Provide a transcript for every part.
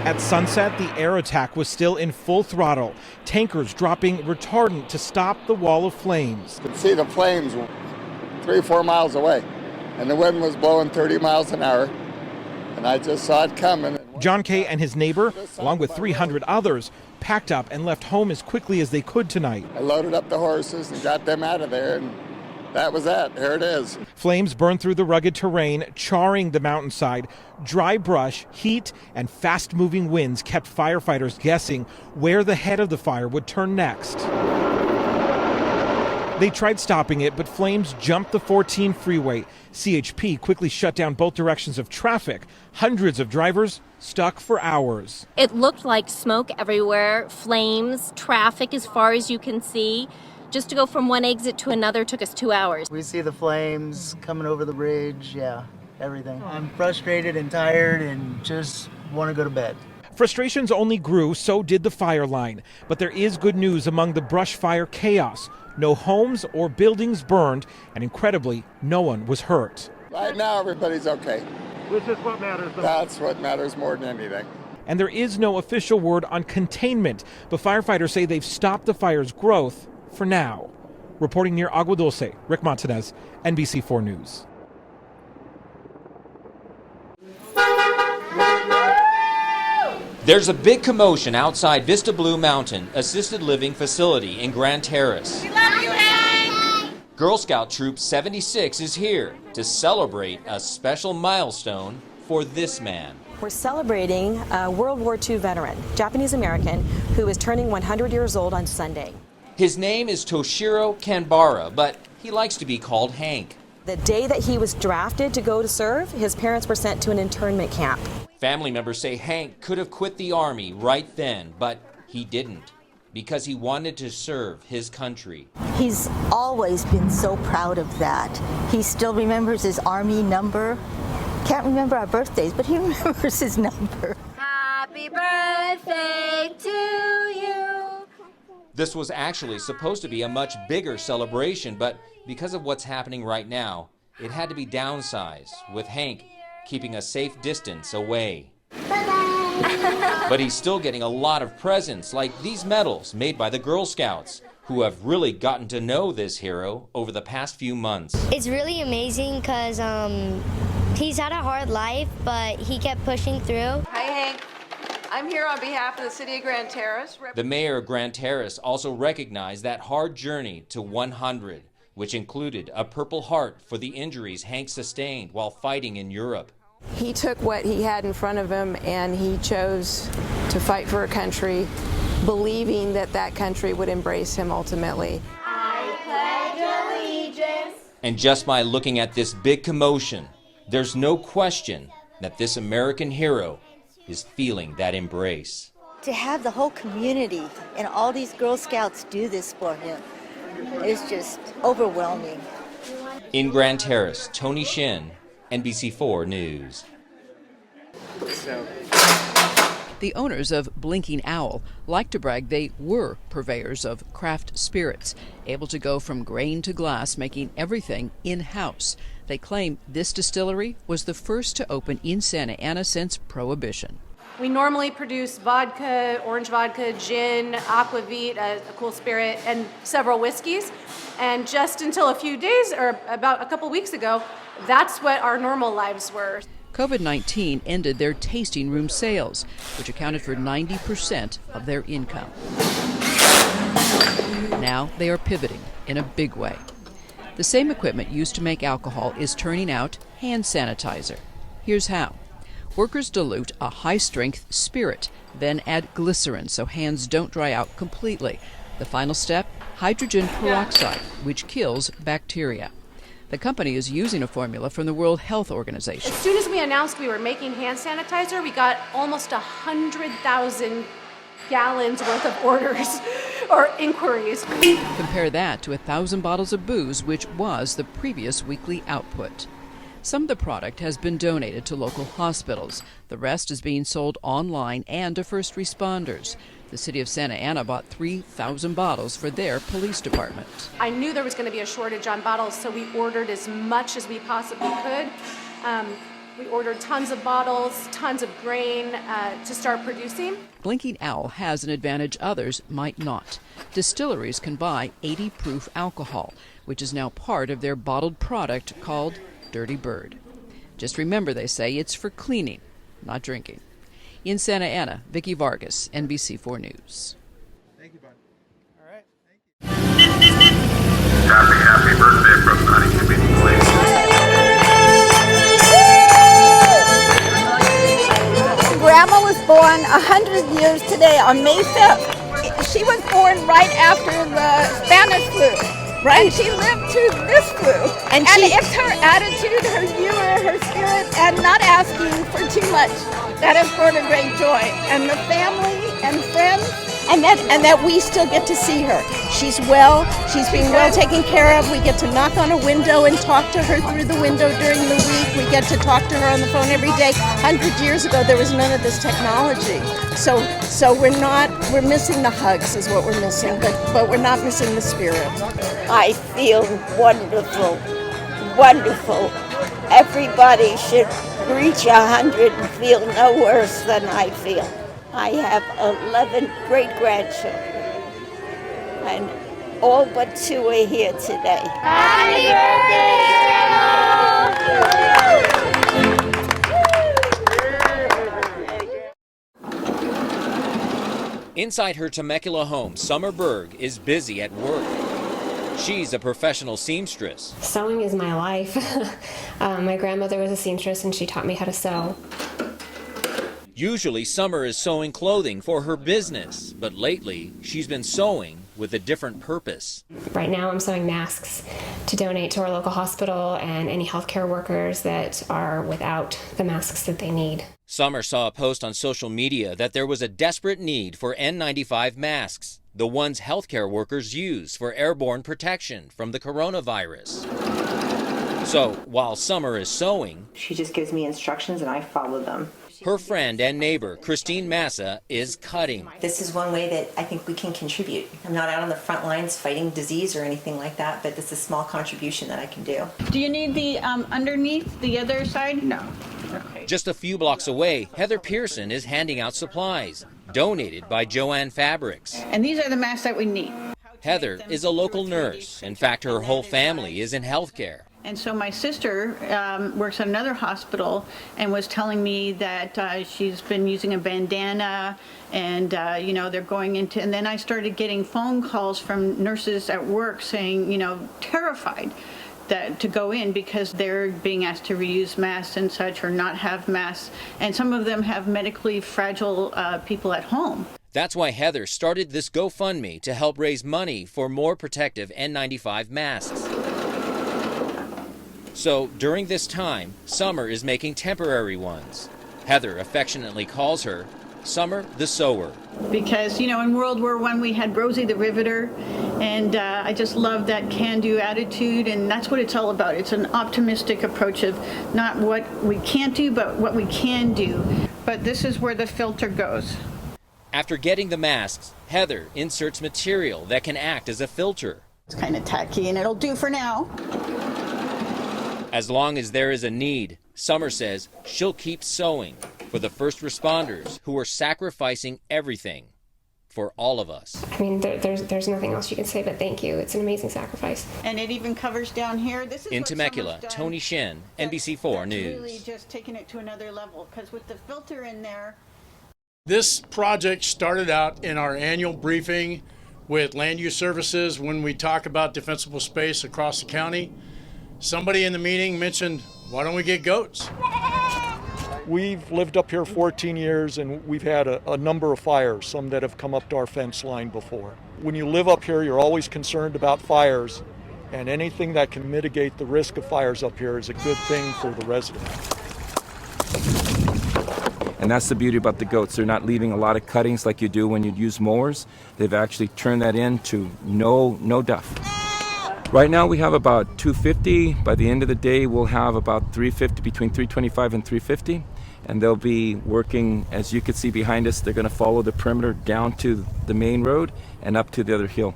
At sunset, the air attack was still in full throttle, tankers dropping retardant to stop the wall of flames. You could see the flames 3 or 4 miles away, and the wind was blowing 30 miles an hour, and I just saw it coming. John Kay and his neighbor, along with 300 others, packed up and left home as quickly as they could tonight. I loaded up the horses and got them out of there, and that was that. Here it is. Flames burned through the rugged terrain, charring the mountainside. Dry brush, heat, and fast-moving winds kept firefighters guessing where the head of the fire would turn next. They tried stopping it, but flames jumped the 14 freeway. CHP quickly shut down both directions of traffic. Hundreds of drivers stuck for hours. It looked like smoke everywhere, flames, traffic as far as you can see. Just to go from one exit to another took us 2 hours. We see the flames coming over the bridge, everything. I'm frustrated and tired and just want to go to bed. Frustrations only grew, so did the fire line. But there is good news among the brush fire chaos. No homes or buildings burned, and incredibly, no one was hurt. Right now, everybody's okay. Which is what matters the most. That's what matters more than anything. And there is no official word on containment, but firefighters say they've stopped the fire's growth for now. Reporting near Agua Dulce, Rick Montanez, NBC4 News. There's a big commotion outside Vista Blue Mountain Assisted Living Facility in Grand Terrace. We love you, Hank! Girl Scout Troop 76 is here to celebrate a special milestone for this man. We're celebrating a World War II veteran, Japanese-American, who is turning 100 years old on Sunday. His name is Toshiro Kanbara, but he likes to be called Hank. The day that he was drafted to go to serve, his parents were sent to an internment camp. Family members say Hank could have quit the Army right then, but he didn't because he wanted to serve his country. He's always been so proud of that. He still remembers his Army number. Can't remember our birthdays, but he remembers his number. Happy birthday to you. This was actually supposed to be a much bigger celebration, but because of what's happening right now, it had to be downsized, with Hank keeping a safe distance away. But he's still getting a lot of presents, like these medals made by the Girl Scouts, who have really gotten to know this hero over the past few months. It's really amazing because he's had a hard life, but he kept pushing through. Hi, Hank. I'm here on behalf of the city of Grand Terrace. The mayor of Grand Terrace also recognized that hard journey to 100, which included a Purple Heart for the injuries Hank sustained while fighting in Europe. He took what he had in front of him and he chose to fight for a country, believing that that country would embrace him ultimately. I pledge allegiance. And just by looking at this big commotion, there's no question that this American hero is feeling that embrace. To have the whole community and all these Girl Scouts do this for him is just overwhelming. In Grand Terrace, Tony Shin, NBC4 News. The owners of Blinking Owl like to brag they were purveyors of craft spirits, able to go from grain to glass, making everything in-house. They claim this distillery was the first to open in Santa Ana since Prohibition. We normally produce vodka, orange vodka, gin, aquavit, a cool spirit, and several whiskeys. And just until a few days, or about a couple weeks ago, that's what our normal lives were. COVID-19 ended their tasting room sales, which accounted for 90% of their income. Now they are pivoting in a big way. The same equipment used to make alcohol is turning out hand sanitizer. Here's how. Workers dilute a high-strength spirit, then add glycerin so hands don't dry out completely. The final step, hydrogen peroxide, which kills bacteria. The company is using a formula from the World Health Organization. As soon as we announced we were making hand sanitizer, we got almost 100,000 gallons worth of orders or inquiries. Compare that to 1,000 bottles of booze, which was the previous weekly output. Some of the product has been donated to local hospitals. The rest is being sold online and to first responders. The city of Santa Ana bought 3,000 bottles for their police department. I knew there was going to be a shortage on bottles, so we ordered as much as we possibly could. We ordered tons of bottles, tons of grain to start producing. Blinking Owl has an advantage others might not. Distilleries can buy 80 proof alcohol, which is now part of their bottled product called Dirty Bird. Just remember, they say, it's for cleaning, not drinking. In Santa Ana, Vicky Vargas, NBC4 News. Thank you, bud. All right. Thank you. Happy birthday from Honey Community. Grandma was born 100 years today on May 5th. She was born right after the Spanish flu. Right. And she lived to this flu. And it's her attitude, her humor, her spirit, and not asking for too much that has brought her great joy. And the family and friends, and that we still get to see her. She's well. She's being well taken care of. We get to knock on a window and talk to her through the window during the week. We get to talk to her on the phone every day. 100 years ago, there was none of this technology. So we're missing the hugs is what we're missing, but we're not missing the spirit. I feel wonderful, wonderful. Everybody should reach 100 and feel no worse than I feel. I have 11 great-grandchildren, and all but 2 are here today. Happy birthday! Inside her Temecula home, Summer Berg is busy at work. She's a professional seamstress. Sewing is my life. My grandmother was a seamstress and she taught me how to sew. Usually, Summer is sewing clothing for her business, but lately she's been sewing with a different purpose. Right now I'm sewing masks to donate to our local hospital and any healthcare workers that are without the masks that they need. Summer saw a post on social media that there was a desperate need for N95 masks, the ones healthcare workers use for airborne protection from the coronavirus. So, while Summer is sewing, she just gives me instructions and I follow them. Her friend and neighbor, Christine Massa, is cutting. This is one way that I think we can contribute. I'm not out on the front lines fighting disease or anything like that, but it's a small contribution that I can do. Do you need the underneath, the other side? No. Okay. Just a few blocks away, Heather Pearson is handing out supplies, donated by Joanne Fabrics. And these are the masks that we need. Heather is a local nurse. In fact, her whole family is in healthcare. And so my sister works at another hospital and was telling me that she's been using a bandana and, they're going into, and then I started getting phone calls from nurses at work saying, terrified that to go in because they're being asked to reuse masks and such or not have masks. And some of them have medically fragile people at home. That's why Heather started this GoFundMe to help raise money for more protective N95 masks. So during this time, Summer is making temporary ones. Heather affectionately calls her Summer the Sewer. Because, in World War I we had Rosie the Riveter, and I just love that can-do attitude, and that's what it's all about. It's an optimistic approach of not what we can't do, but what we can do. But this is where the filter goes. After getting the masks, Heather inserts material that can act as a filter. It's kind of tacky, and it'll do for now. As long as there is a need, Summer says she'll keep sewing for the first responders who are sacrificing everything for all of us. I mean, there's nothing else you can say but thank you. It's an amazing sacrifice. And it even covers down here. This is in Temecula, Tony Shin, NBC4 News. Really just taking it to another level because with the filter in there. This project started out in our annual briefing with Land Use Services when we talk about defensible space across the county. Somebody in the meeting mentioned, why don't we get goats? We've lived up here 14 years and we've had a number of fires, some that have come up to our fence line before. When you live up here, you're always concerned about fires, and anything that can mitigate the risk of fires up here is a good thing for the residents. And that's the beauty about the goats. They're not leaving a lot of cuttings like you do when you use mowers. They've actually turned that into no duff. Right now we have about 250. By the end of the day, we'll have about 350, between 325 and 350. And they'll be working, as you can see behind us, they're going to follow the perimeter down to the main road and up to the other hill.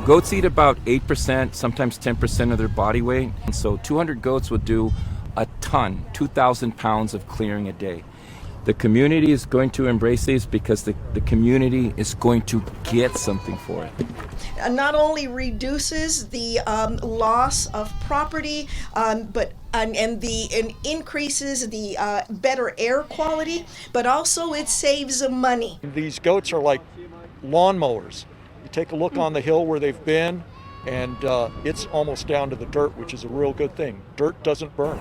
Goats eat about 8%, sometimes 10% of their body weight. And so 200 goats would do a ton, 2,000 pounds of clearing a day. The community is going to embrace these because the community is going to get something for it. Not only reduces the loss of property, but increases the better air quality, but also it saves money. These goats are like lawnmowers. You take a look on the hill where they've been, and it's almost down to the dirt, which is a real good thing. Dirt doesn't burn.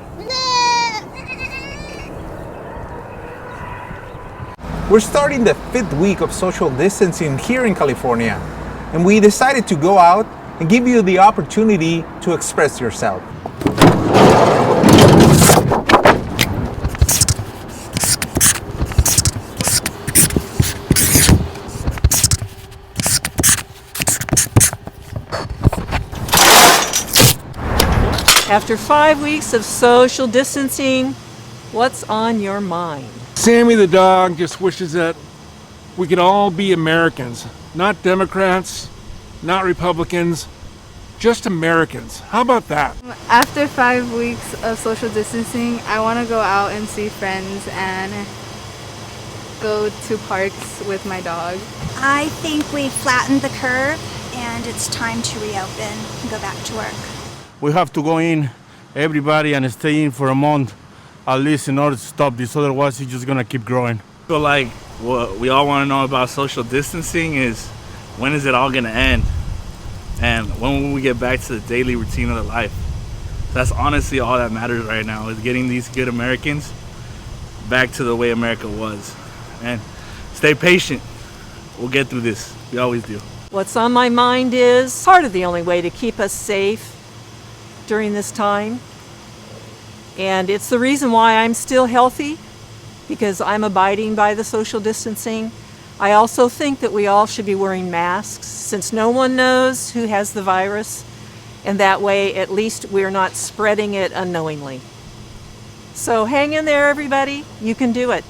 We're starting the 5th week of social distancing here in California, and we decided to go out and give you the opportunity to express yourself. After 5 weeks of social distancing, what's on your mind? Sammy the dog just wishes that we could all be Americans, not Democrats, not Republicans, just Americans. How about that? After 5 weeks of social distancing, I want to go out and see friends and go to parks with my dog. I think we flattened the curve and it's time to reopen and go back to work. We have to go in, everybody, and stay in for a month at least in order to stop this, otherwise it's just gonna keep growing. So like what we all want to know about social distancing is when is it all gonna end? And when will we get back to the daily routine of the life? That's honestly all that matters right now, is getting these good Americans back to the way America was. And stay patient. We'll get through this. We always do. What's on my mind is part of the only way to keep us safe during this time. And it's the reason why I'm still healthy, because I'm abiding by the social distancing. I also think that we all should be wearing masks since no one knows who has the virus, and that way at least we're not spreading it unknowingly. So hang in there, everybody. You can do it.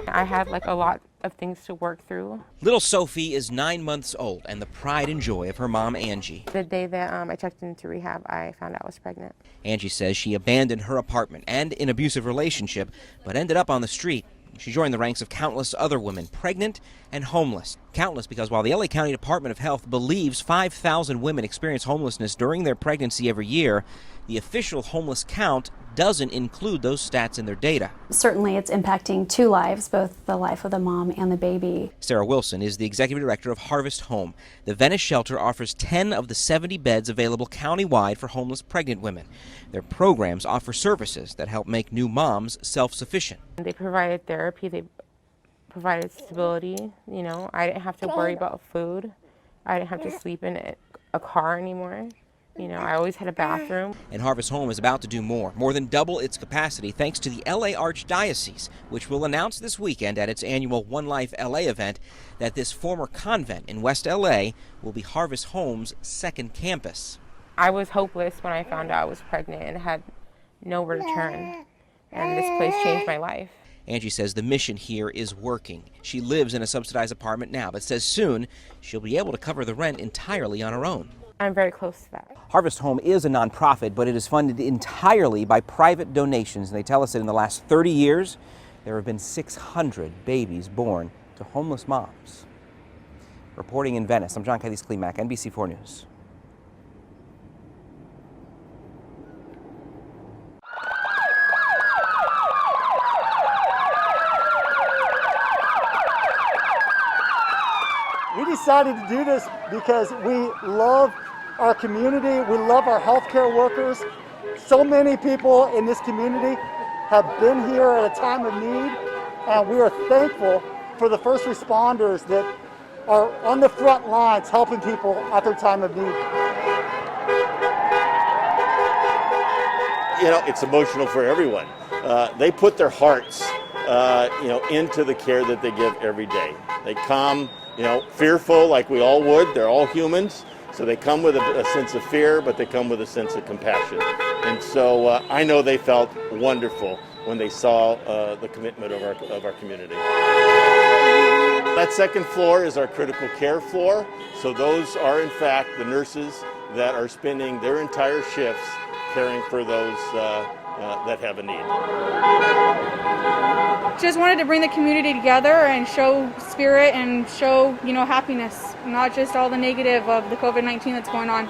I had like a lot of things to work through. Little Sophie is 9 months old and the pride and joy of her mom, Angie. The day that I checked into rehab, I found out I was pregnant. Angie says she abandoned her apartment and an abusive relationship, but ended up on the street. She joined the ranks of countless other women, pregnant and homeless. Countless because while the LA County Department of Health believes 5,000 women experience homelessness during their pregnancy every year, the official homeless count doesn't include those stats in their data. Certainly it's impacting two lives, both the life of the mom and the baby. Sarah Wilson is the executive director of Harvest Home. The Venice shelter offers 10 of the 70 beds available countywide for homeless pregnant women. Their programs offer services that help make new moms self-sufficient. They provided therapy, they provided stability. You know, I didn't have to worry about food. I didn't have to sleep in a car anymore. You know, I always had a bathroom. And Harvest Home is about to do more than double its capacity thanks to the LA Archdiocese, which will announce this weekend at its annual One Life LA event that this former convent in West LA will be Harvest Home's second campus. I was hopeless when I found out I was pregnant and had nowhere to turn. And this place changed my life. Angie says the mission here is working. She lives in a subsidized apartment now, but says soon she'll be able to cover the rent entirely on her own. I'm very close to that. Harvest Home is a nonprofit, but it is funded entirely by private donations. And they tell us that in the last 30 years, there have been 600 babies born to homeless moms. Reporting in Venice, I'm John Cadiz-Klimack, NBC4 News. We decided to do this because we love our community, we love our healthcare workers. So many people in this community have been here at a time of need, and we are thankful for the first responders that are on the front lines helping people at their time of need. You know, it's emotional for everyone. They put their hearts, into the care that they give every day. They come, fearful like we all would. They're all humans. So they come with a sense of fear, but they come with a sense of compassion. And so I know they felt wonderful when they saw the commitment of our community. That second floor is our critical care floor. So those are in fact the nurses that are spending their entire shifts caring for those that have a need. Just wanted to bring the community together and show spirit and show, happiness, not just all the negative of the COVID-19 that's going on.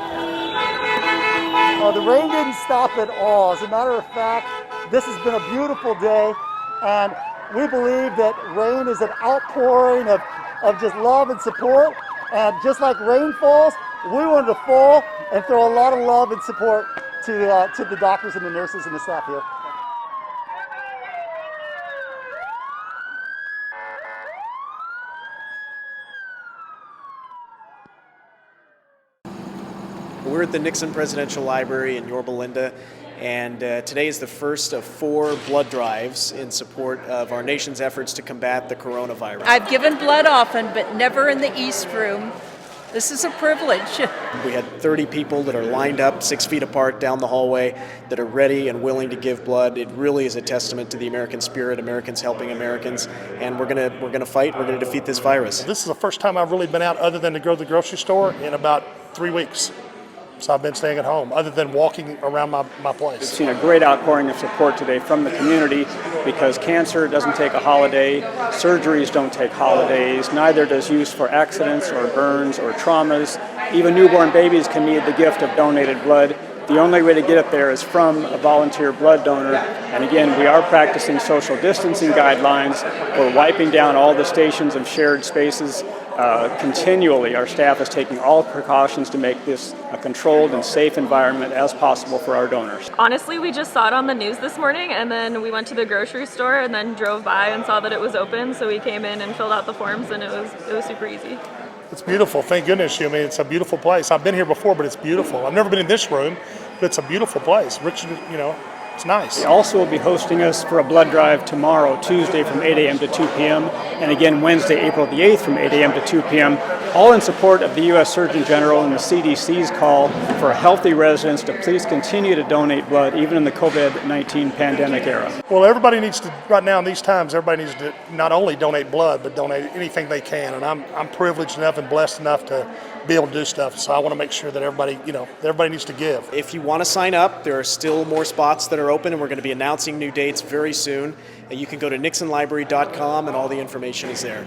The rain didn't stop at all. As a matter of fact, this has been a beautiful day, and we believe that rain is an outpouring of just love and support. And just like rain falls, we wanted to fall and throw a lot of love and support to the doctors and the nurses and the staff here. We're at the Nixon Presidential Library in Yorba Linda, and today is the first of 4 blood drives in support of our nation's efforts to combat the coronavirus. I've given blood often, but never in the East Room. This is a privilege. We had 30 people that are lined up 6 feet apart down the hallway that are ready and willing to give blood. It really is a testament to the American spirit, Americans helping Americans, and we're gonna fight. We're gonna defeat this virus. This is the first time I've really been out other than to go to the grocery store in about 3 weeks. So I've been staying at home, other than walking around my place. We've seen a great outpouring of support today from the community because cancer doesn't take a holiday, surgeries don't take holidays, neither does use for accidents or burns or traumas. Even newborn babies can need the gift of donated blood. The only way to get it there is from a volunteer blood donor. And again, we are practicing social distancing guidelines. We're wiping down all the stations of shared spaces. Continually, our staff is taking all precautions to make this a controlled and safe environment as possible for our donors. Honestly, we just saw it on the news this morning, and then we went to the grocery store and then drove by and saw that it was open, so we came in and filled out the forms, and it was super easy. It's beautiful, thank goodness. I mean, it's a beautiful place. I've been here before, but it's beautiful. I've never been in this room, but it's a beautiful place. Rich, it's nice. They also will be hosting us for a blood drive tomorrow, Tuesday from 8 a.m. to 2 p.m., and again Wednesday, April the 8th from 8 a.m. to 2 p.m., all in support of the U.S. Surgeon General and the CDC's call for healthy residents to please continue to donate blood even in the COVID-19 pandemic era. Well, everybody needs to, right now in these times, everybody needs to not only donate blood, but donate anything they can, and I'm privileged enough and blessed enough to be able to do stuff, so I want to make sure that everybody needs to give. If you want to sign up, there are still more spots that are open, and we're going to be announcing new dates very soon. And you can go to nixonlibrary.com, and all the information is there.